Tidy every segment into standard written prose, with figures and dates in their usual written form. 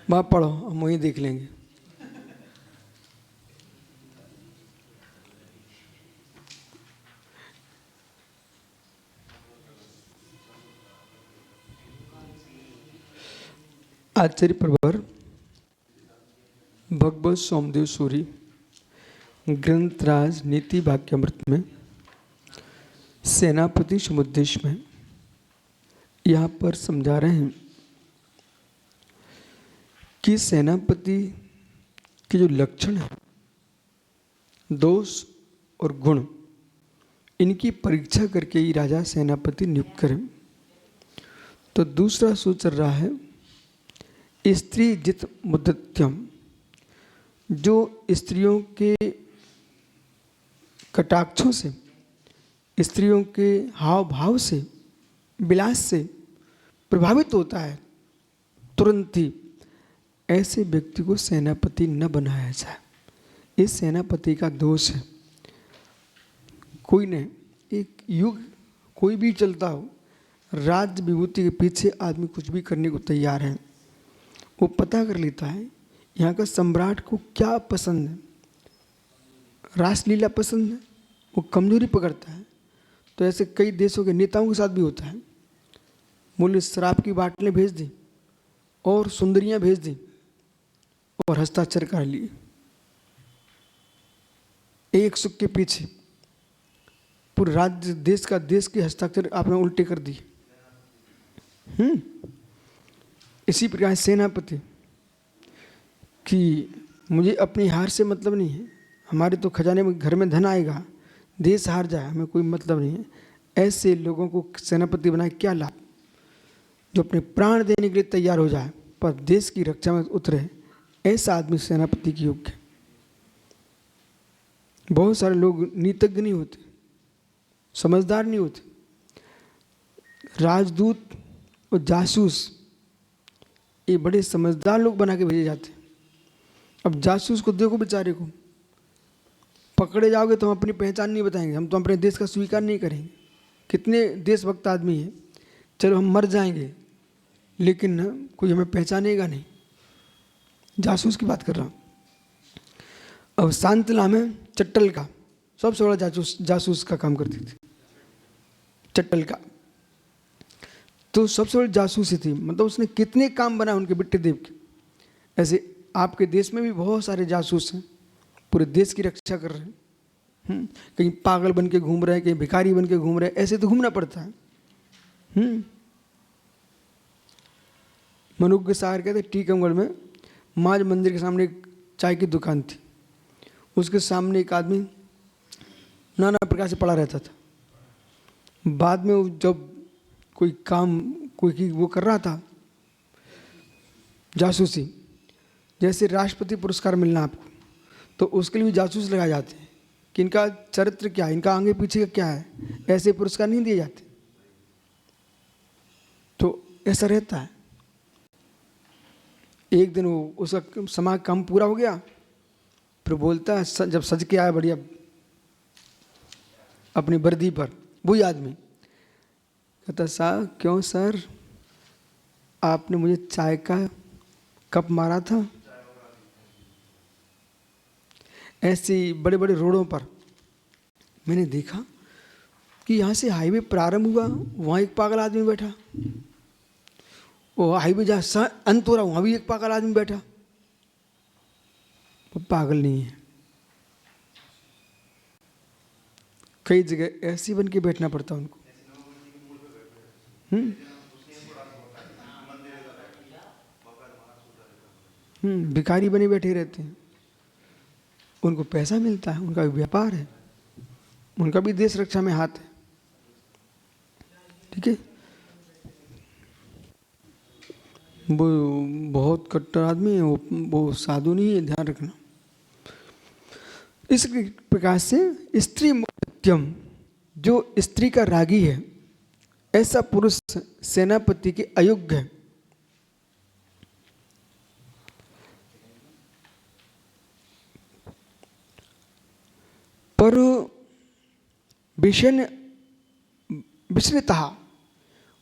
वहाँ पढ़ो, हम वहीं देख लेंगे। आचार्य प्रवर भगवत सोमदेव सूरी ग्रंथराज नीति वाक्यामृत में सेनापति समुद्देश में यहाँ पर समझा रहे हैं कि सेनापति के जो लक्षण है, दोष और गुण, इनकी परीक्षा करके ही राजा सेनापति नियुक्त करें। तो दूसरा सूत्र चल रहा है स्त्री जित मुद्दत्यम, जो स्त्रियों के कटाक्षों से, स्त्रियों के हाव भाव से, विलास से प्रभावित होता है तुरंत ही, ऐसे व्यक्ति को सेनापति न बनाया जाए। इस सेनापति का दोष है। कोई ने एक युग कोई भी चलता हो, राज्य विभूति के पीछे आदमी कुछ भी करने को तैयार है। वो पता कर लेता है यहाँ का सम्राट को क्या पसंद है। रासलीला पसंद है, वो कमजोरी पकड़ता है। तो ऐसे कई देशों के नेताओं के साथ भी होता है। मूल्य शराब की बाटलें भेज दी और सुंदरियां भेज दी और हस्ताक्षर कर लिए। एक सुख के पीछे पूरे राज्य देश के हस्ताक्षर आपने उल्टे कर दिए। इसी प्रकार सेनापति कि मुझे अपनी हार से मतलब नहीं है, हमारे तो खजाने में घर में धन आएगा, देश हार जाए हमें कोई मतलब नहीं है। ऐसे लोगों को सेनापति बनाए क्या लाभ, जो अपने प्राण देने के लिए तैयार हो जाए पर देश की रक्षा में उतरे। ऐसा आदमी सेनापति की योग्य है। बहुत सारे लोग नीतज्ञ नहीं होते, समझदार नहीं होते। राजदूत और जासूस ये बड़े समझदार लोग बना के भेजे जाते हैं। अब जासूस को देखो, बेचारे को पकड़े जाओगे तो हम अपनी पहचान नहीं बताएंगे, हम तो अपने देश का स्वीकार नहीं करेंगे। कितने देशभक्त आदमी हैं, चलो हम मर जाएंगे लेकिन ना कोई हमें पहचानेगा नहीं। जासूस की बात कर रहा हूँ। अब शांतला में चट्टल का सबसे बड़ा जासूस का काम करती थी, चट्टल का। तो सबसे बड़ी जासूसी थी, मतलब उसने कितने काम बनाए उनके बिट्टे देव के। ऐसे आपके देश में भी बहुत सारे जासूस हैं, पूरे देश की रक्षा कर रहे हैं। कहीं पागल बन के घूम रहे हैं, कहीं भिखारी बन के घूम रहे हैं, ऐसे तो घूमना पड़ता है। मनुष्य सागर कहते टीकमगढ़ में माज मंदिर के सामने एक चाय की दुकान थी। उसके सामने एक आदमी नाना प्रकार से पड़ा रहता था। बाद में जब कोई काम कोई वो कर रहा था जासूसी, जैसे राष्ट्रपति पुरस्कार मिलना आपको, तो उसके लिए भी जासूस लगाए जाते हैं कि इनका चरित्र क्या है, इनका आगे पीछे का क्या है। ऐसे पुरस्कार नहीं दिए जाते। तो ऐसा रहता है। एक दिन वो उसका समाज काम पूरा हो गया, फिर बोलता है जब सज के आया बढ़िया अपनी वर्दी पर, वही आदमी कहता, साहब क्यों सर आपने मुझे चाय का कप मारा था। ऐसे बड़े बड़े रोडों पर मैंने देखा कि यहाँ से हाईवे प्रारंभ हुआ, वहाँ एक पागल आदमी बैठा, वो हाईवे जहाँ अंत हो रहा वहाँ भी एक पागल आदमी बैठा। वो पागल नहीं है, कई जगह ऐसी बन के बैठना पड़ता उनको। भिखारी बने बैठे रहते हैं, उनको पैसा मिलता है, उनका भी व्यापार है, उनका भी देश रक्षा में हाथ है। ठीक है, वो बहुत कट्टर आदमी है, वो साधु नहीं है, ध्यान रखना। इस प्रकार से स्त्री मुख्यम, जो स्त्री का रागी है, ऐसा पुरुष सेनापति के अयोग्य है। पर विषयता,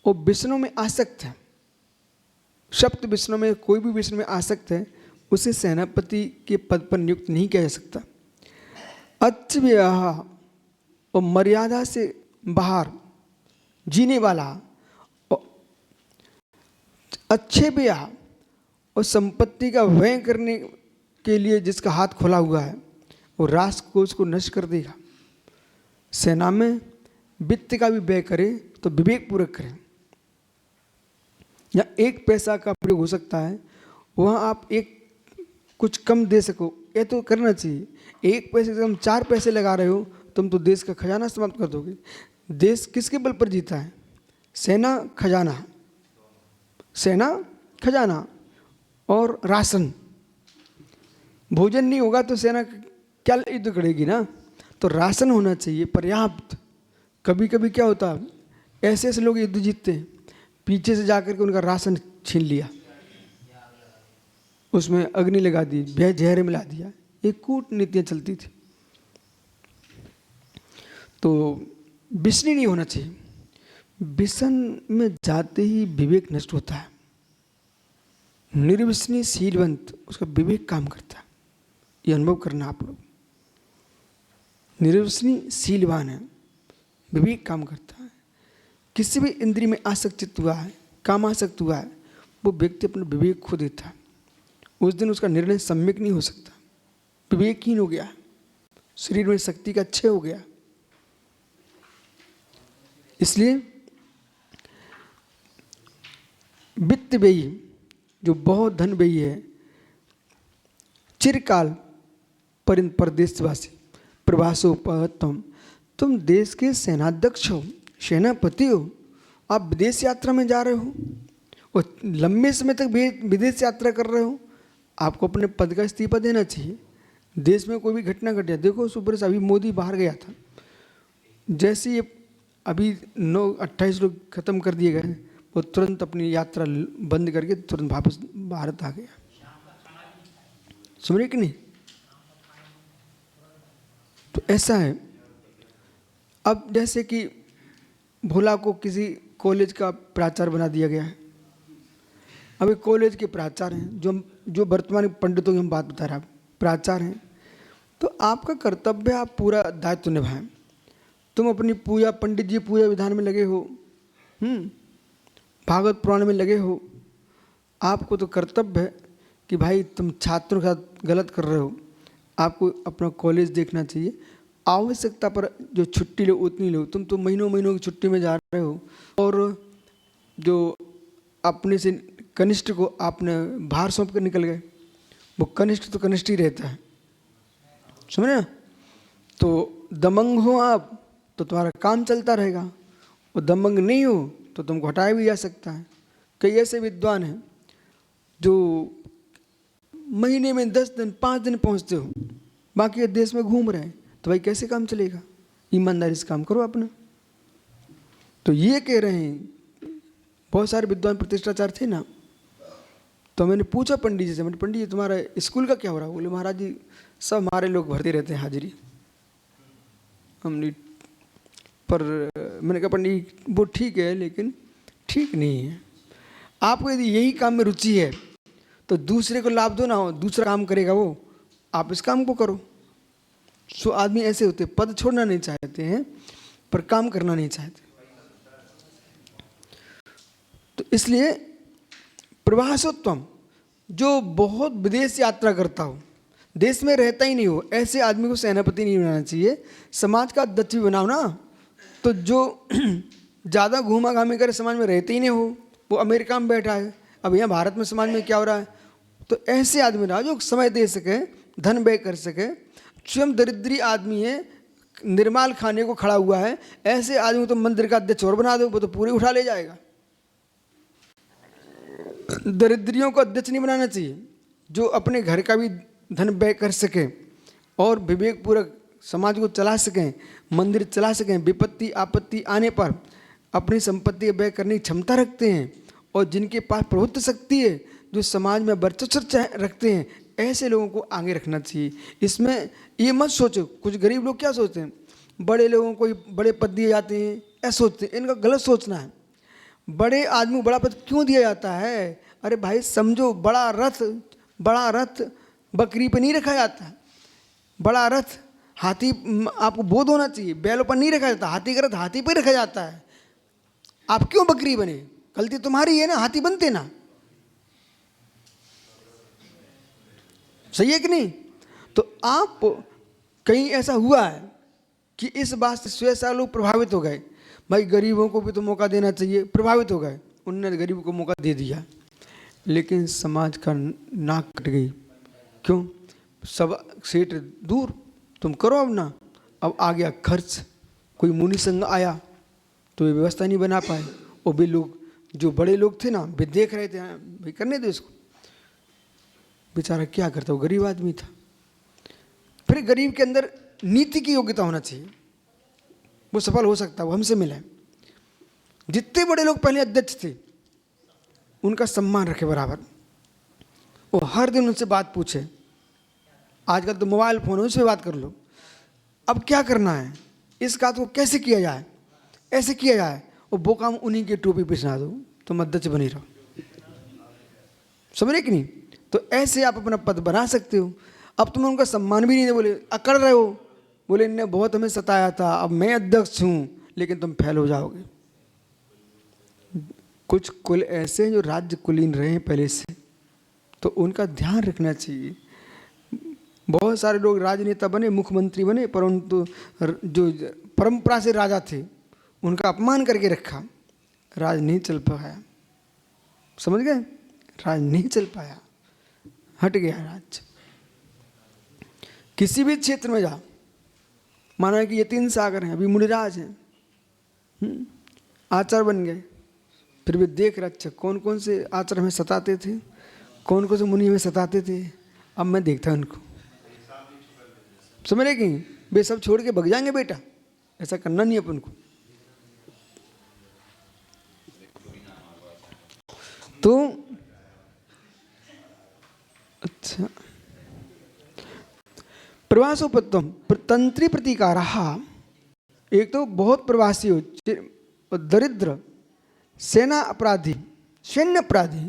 वो विषयों में आसक्त है, सप्त विष्णु में कोई भी विष्णु में आसक्त है उसे सेनापति के पद पर नियुक्त नहीं किया जा सकता। अच्व्यय और मर्यादा से बाहर जीने वाला, अच्छे व्यय और संपत्ति का व्यय करने के लिए जिसका हाथ खुला हुआ है वो राष्ट्र को उसको नष्ट कर देगा। सेना में वित्त का भी व्यय करे तो विवेक पूर्वक करे। या एक पैसा का प्रयोग हो सकता है, वहाँ आप एक कुछ कम दे सको, ये तो करना चाहिए। एक पैसे से तुम 4 पैसे लगा रहे हो, तुम तो देश का खजाना समाप्त कर दोगे। देश किसके बल पर जीता है? सेना, खजाना। सेना, खजाना और राशन। भोजन नहीं होगा तो सेना क्या युद्ध करेगी ना। तो राशन होना चाहिए पर्याप्त। कभी कभी क्या होता है, ऐसे ऐसे लोग युद्ध जीतते हैं, पीछे से जाकर के उनका राशन छीन लिया, उसमें अग्नि लगा दी, जहर मिला दिया। ये कूटनीतियाँ चलती थी। तो विष्णु नहीं होना चाहिए। विषण में जाते ही विवेक नष्ट होता है। निर्विष्णी शीलवंत, उसका विवेक काम करता है। ये अनुभव करना आप लोग। निर्विष्णी शीलवान है, विवेक काम करता है। किसी भी इंद्रिय में आसक्त हुआ है, कामासक्त हुआ है, वो व्यक्ति अपना विवेक खो देता है। उस दिन उसका निर्णय सम्यक नहीं हो सकता, विवेकहीन हो गया, शरीर में शक्ति का क्षय हो गया। इसलिए वित्त व्ययी, जो बहुत धन व्ययी है, चिरकाल परदेशवासी प्रवासोपहतम, तुम देश के सेनाध्यक्ष हो, सेनापति हो, आप विदेश यात्रा में जा रहे हो और लंबे समय तक विदेश यात्रा कर रहे हो, आपको अपने पद का इस्तीफा देना चाहिए। देश में कोई भी घटना घट जाए, देखो सुपर से अभी मोदी बाहर गया था, जैसे ये अभी 28 लोग खत्म कर दिए गए, वो तुरंत अपनी यात्रा बंद करके तुरंत वापस भारत आ गया। सुन रहे कि नहीं? तो ऐसा है। अब जैसे कि भोला को किसी कॉलेज का प्राचार्य बना दिया गया है। अभी कॉलेज के प्राचार्य हैं, जो वर्तमान पंडितों की हम बात बता रहे हैं, प्राचार्य हैं, तो आपका कर्तव्य आप पूरा दायित्व निभाएं। तुम अपनी पूजा, पंडित जी पूजा विधान में लगे हो, भागवत पुराण में लगे हो, आपको तो कर्तव्य है कि भाई तुम छात्रों के साथ गलत कर रहे हो, आपको अपना कॉलेज देखना चाहिए। आवश्यकता पर जो छुट्टी लो उतनी लो। तुम तो महीनों महीनों की छुट्टी में जा रहे हो और जो अपने से कनिष्ठ को आपने भार सौंप कर निकल गए। वो कनिष्ठ तो कनिष्ठ ही रहता है, समझ ना। तो दमंग हो आप तो तुम्हारा काम चलता रहेगा, और दमंग नहीं हो तो तुमको हटाया भी जा सकता है। कई ऐसे विद्वान हैं जो महीने में 10 दिन 5 दिन पहुंचते हो, बाकी देश में घूम रहे हैं, तो भाई कैसे काम चलेगा? ईमानदारी से काम करो अपना। तो ये कह रहे हैं, बहुत सारे विद्वान प्रतिष्ठाचार थे ना, तो मैंने पूछा पंडित जी से, मैंने पंडित जी तुम्हारा स्कूल का क्या हो रहा है? बोले महाराज जी सब हमारे लोग भरते रहते हैं हाजिरी। हमने पर मैंने कहा पंडित वो ठीक है, लेकिन ठीक नहीं है। आपको यदि यही काम में रुचि है तो दूसरे को लाभ दो ना, हो दूसरा काम करेगा वो, आप इस काम को करो। सो आदमी ऐसे होते, पद छोड़ना नहीं चाहते हैं पर काम करना नहीं चाहते। तो इसलिए प्रवासोत्तम, जो बहुत विदेश यात्रा करता हो, देश में रहता ही नहीं हो, ऐसे आदमी को सेनापति नहीं बनाना चाहिए। समाज का अध्यक्ष भी बनाओ ना। तो जो ज़्यादा घूमा घामी कर समाज में रहते ही नहीं हो, वो अमेरिका में बैठा है, अब यहाँ भारत में समाज में क्या हो रहा है, तो ऐसे आदमी ना जो समय दे सके, धन व्यय कर सके। स्वयं दरिद्री आदमी है, निर्माल खाने को खड़ा हुआ है, ऐसे आदमी तो मंदिर का अध्यक्ष और बना दो, वो तो पूरी उठा ले जाएगा। दरिद्रियों को अध्यक्ष नहीं बनाना चाहिए। जो अपने घर का भी धन व्यय कर सके और विवेक पूर्वक समाज को चला सकें, मंदिर चला सकें, विपत्ति आपत्ति आने पर अपनी संपत्ति व्यय करने की क्षमता रखते हैं, और जिनके पास प्रभुत्व शक्ति है, जो समाज में वर्चस्व रखते हैं, ऐसे लोगों को आगे रखना चाहिए। इसमें ये मत सोचो, कुछ गरीब लोग क्या सोचते हैं, बड़े लोगों को बड़े पद दिए जाते हैं, ऐसा सोचते हैं। इनका गलत सोचना है। बड़े आदमी को बड़ा पद क्यों दिया जाता है? अरे भाई समझो, बड़ा रथ बकरी पे नहीं रखा जाता। बड़ा रथ हाथी, आपको बोध होना चाहिए, बैलों पर नहीं रखा जाता। हाथी का रथ हाथी पर रखा जाता है। आप क्यों बकरी बने? गलती तुम्हारी है ना, हाथी बनते ना। सही है कि नहीं? तो आप कहीं ऐसा हुआ है कि इस बात से स्वयं लोग प्रभावित हो गए, भाई गरीबों को भी तो मौका देना चाहिए, प्रभावित हो गए, उन्होंने गरीबों को मौका दे दिया, लेकिन समाज का नाक कट गई। क्यों? सब सेठ दूर, तुम करो अब ना। अब आ गया खर्च, कोई मुनि संघ आया तो ये व्यवस्था नहीं बना पाए। और भी लोग, जो बड़े लोग थे ना, वे देख रहे थे, भाई करने दो इसको, बेचारा क्या करता, वो गरीब आदमी था। फिर गरीब के अंदर नीति की योग्यता होना चाहिए, वो सफल हो सकता है, वो हमसे मिले। जितने बड़े लोग पहले अध्यक्ष थे उनका सम्मान रखे बराबर, वो हर दिन उनसे बात पूछे। आजकल तो मोबाइल फोन है, उससे बात कर लो। अब क्या करना है, इस बात को कैसे किया जाए, ऐसे किया जाए, और वो काम उन्हीं के टोपी पे सुना दो, तुम अध्यक्ष बनी रहो। समझ रहे कि नहीं? तो ऐसे आप अपना पद बना सकते हो। अब तुम्हें उनका सम्मान भी नहीं दे, बोले अकड़ रहे हो, बोले इनने बहुत हमें सताया था, अब मैं अध्यक्ष हूँ, लेकिन तुम फेल हो जाओगे। कुछ कुल ऐसे हैं जो राज्य कुलीन रहे हैं पहले से, तो उनका ध्यान रखना चाहिए। बहुत सारे लोग राजनेता बने, मुख्यमंत्री बने, परंतु जो परंपरा से राजा थे उनका अपमान करके रखा, राज नहीं चल पाया। समझ गए? राज नहीं चल पाया, हट गया राज। किसी भी क्षेत्र में जा, माना कि ये 3 सागर हैं, अभी मुनिराज हैं, आचार्य बन गए, फिर भी देख रहे अच्छा कौन कौन से आचार्य हमें सताते थे, कौन कौन से मुनि हमें सताते थे, अब मैं देखता उनको। समझ रहे कि वे सब छोड़ के भग जाएंगे बेटा, ऐसा करना नहीं अपन को। तो अच्छा, प्रवासोपत्तम तंत्री प्रतिकार, एक तो बहुत प्रवासी हो, दरिद्र, सेना अपराधी, सैन्य अपराधी,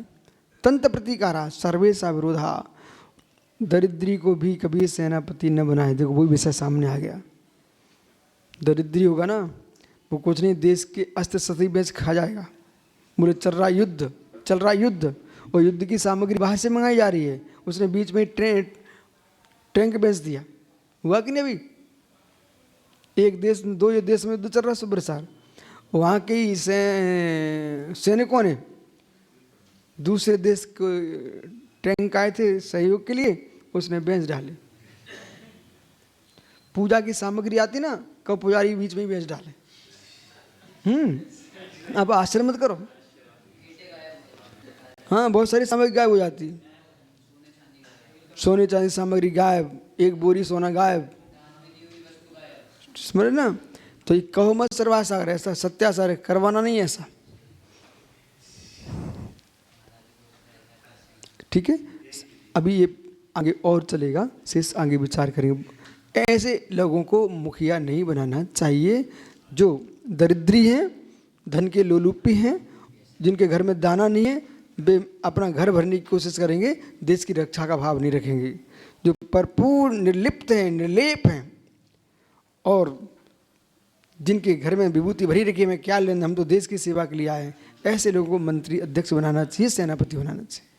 तंत्र प्रतिकारा, सर्वेशा विरोधा। दरिद्री को भी कभी सेनापति न बनाए। देखो वही विषय सामने आ गया। दरिद्री होगा ना, वो कुछ नहीं, देश के अस्त्र शस्त्र बेच खा जाएगा। बोले चल रहा युद्ध, और युद्ध की सामग्री बाहर से मंगाई जा रही है, उसने बीच में टैंक बेच दिया। हुआ कि नहीं? अभी एक देश में, 2 देश में युद्ध चल रहा है सुब्रसार, वहाँ के ही सैनिकों ने दूसरे देश को टैंक आए थे सहयोग के लिए, उसने बेच डाले। पूजा की सामग्री आती ना, कब पुजारी बीच में ही बेच डाले। अब आश्चर्य मत करो। हाँ, बहुत सारी सामग्री गायब हो जाती, सोने चांदी सामग्री गायब, 1 बोरी सोना गायब। समझ ना? तो ये कहो मत सर्वासागर, ऐसा सत्यासार करवाना नहीं है ऐसा। ठीक है, अभी ये आगे और चलेगा, शेष आगे विचार करेंगे। ऐसे लोगों को मुखिया नहीं बनाना चाहिए जो दरिद्री हैं, धन के लोलुपी हैं, जिनके घर में दाना नहीं है, वे अपना घर भरने की कोशिश करेंगे, देश की रक्षा का भाव नहीं रखेंगे। जो भरपूर निर्लिप्त हैं, निर्लेप हैं, और जिनके घर में विभूति भरी रखी है, मैं क्या लेना, हम तो देश की सेवा के लिए आए हैं, ऐसे लोगों को मंत्री अध्यक्ष बनाना चाहिए, सेनापति बनाना चाहिए।